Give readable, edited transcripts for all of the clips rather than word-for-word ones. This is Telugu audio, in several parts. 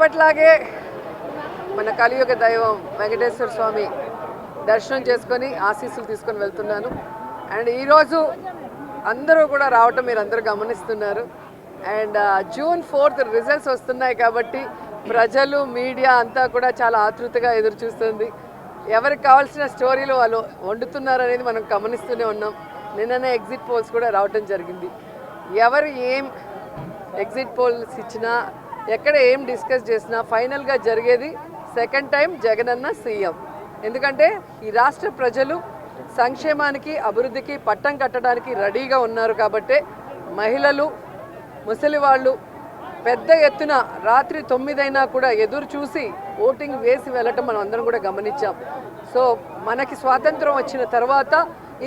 ఎప్పట్లాగే మన కలియుగ దైవం వెంకటేశ్వర స్వామి దర్శనం చేసుకొని ఆశీస్సులు తీసుకొని వెళ్తున్నాను. అండ్ ఈరోజు అందరూ కూడా రావటం మీరు అందరూ గమనిస్తున్నారు. అండ్ June 4th రిజల్ట్స్ వస్తున్నాయి కాబట్టి ప్రజలు మీడియా అంతా కూడా చాలా ఆతృతగా ఎదురు చూస్తుంది. ఎవరికి కావాల్సిన స్టోరీలు వాళ్ళు వండుతున్నారు అనేది మనం గమనిస్తూనే ఉన్నాం. నిన్ననే ఎగ్జిట్ పోల్స్ కూడా రావటం జరిగింది. ఎవరు ఏం ఎగ్జిట్ పోల్స్ ఇచ్చినా ఎక్కడ ఏం డిస్కస్ చేసినా ఫైనల్గా జరిగేది సెకండ్ టైం జగనన్న సీఎం. ఎందుకంటే ఈ రాష్ట్ర ప్రజలు సంక్షేమానికి అభివృద్ధికి పట్టం కట్టడానికి రెడీగా ఉన్నారు. కాబట్టి మహిళలు ముసలి వాళ్ళు పెద్ద ఎత్తున రాత్రి 9 అయినా కూడా ఎదురు చూసి ఓటింగ్ వేసి వెళ్ళటం మనం అందరం కూడా గమనించాం. సో మనకి స్వాతంత్రం వచ్చిన తర్వాత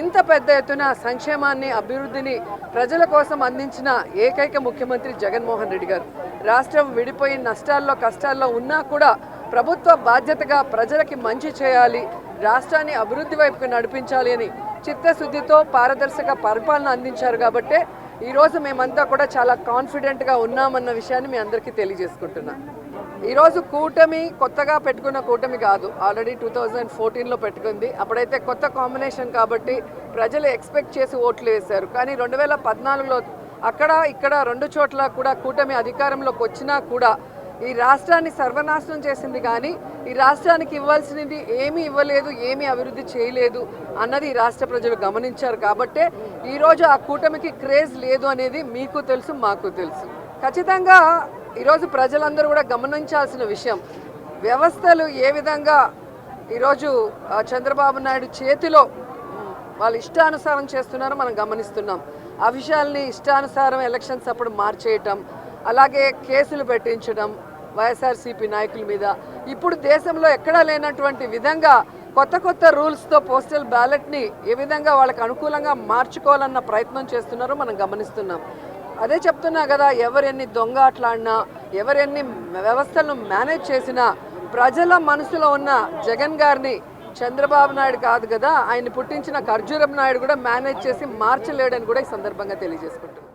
ఇంత పెద్ద ఎత్తున సంక్షేమాన్ని అభివృద్ధిని ప్రజల కోసం అందించిన ఏకైక ముఖ్యమంత్రి జగన్మోహన్ రెడ్డి గారు. రాష్ట్రం విడిపోయి నష్టాల్లో కష్టాల్లో ఉన్నా కూడా ప్రభుత్వ బాధ్యతగా ప్రజలకి మంచి చేయాలి, రాష్ట్రాన్ని అభివృద్ధి వైపుకు నడిపించాలి అని చిత్తశుద్ధితో పారదర్శక పరిపాలన అందించారు. కాబట్టి ఈరోజు మేమంతా కూడా చాలా కాన్ఫిడెంట్గా ఉన్నామన్న విషయాన్ని మీ అందరికీ తెలియజేసుకుంటున్నాం. ఈరోజు కూటమి కొత్తగా పెట్టుకున్న కూటమి కాదు, ఆల్రెడీ 2014లో పెట్టుకుంది. అప్పుడైతే కొత్త కాంబినేషన్ కాబట్టి ప్రజలు ఎక్స్పెక్ట్ చేసి ఓట్లు వేశారు. కానీ 2014లో అక్కడ ఇక్కడ 2 చోట్ల కూడా కూటమి అధికారంలోకి వచ్చినా కూడా ఈ రాష్ట్రాన్ని సర్వనాశనం చేసింది. కానీ ఈ రాష్ట్రానికి ఇవ్వాల్సినది ఏమీ ఇవ్వలేదు, ఏమీ అభివృద్ధి చేయలేదు అన్నది ఈ రాష్ట్ర ప్రజలు గమనించారు. కాబట్టే ఈరోజు ఆ కూటమికి క్రేజ్ లేదు అనేది మీకు తెలుసు, మాకు తెలుసు. ఖచ్చితంగా ఈరోజు ప్రజలందరూ కూడా గమనించాల్సిన విషయం, వ్యవస్థలు ఏ విధంగా ఈరోజు చంద్రబాబు నాయుడు చేతిలో వాళ్ళు ఇష్టానుసారం చేస్తున్నారో మనం గమనిస్తున్నాం. ఆ విషయాల్ని ఇష్టానుసారం ఎలక్షన్స్ అప్పుడు మార్చేయటం, అలాగే కేసులు పెట్టించడం వైఎస్ఆర్సీపీ నాయకుల మీద. ఇప్పుడు దేశంలో ఎక్కడా లేనటువంటి విధంగా కొత్త రూల్స్తో పోస్టల్ బ్యాలెట్ని ఏ విధంగా వాళ్ళకి అనుకూలంగా మార్చుకోవాలన్న ప్రయత్నం చేస్తున్నారో మనం గమనిస్తున్నాం. అదే చెప్తున్నా కదా, ఎవరెన్ని దొంగ ఆటలాడినా ఎవరెన్ని వ్యవస్థలను మేనేజ్ చేసినా ప్రజల మనసులో ఉన్న జగన్ గారిని చంద్రబాబు నాయుడు కాదు కదా, ఆయన పుట్టించిన ఖర్జూరం నాయుడు కూడా మేనేజ్ చేసి మార్చలేడని కూడా ఈ సందర్భంగా తెలియజేసుకుంటున్నాం.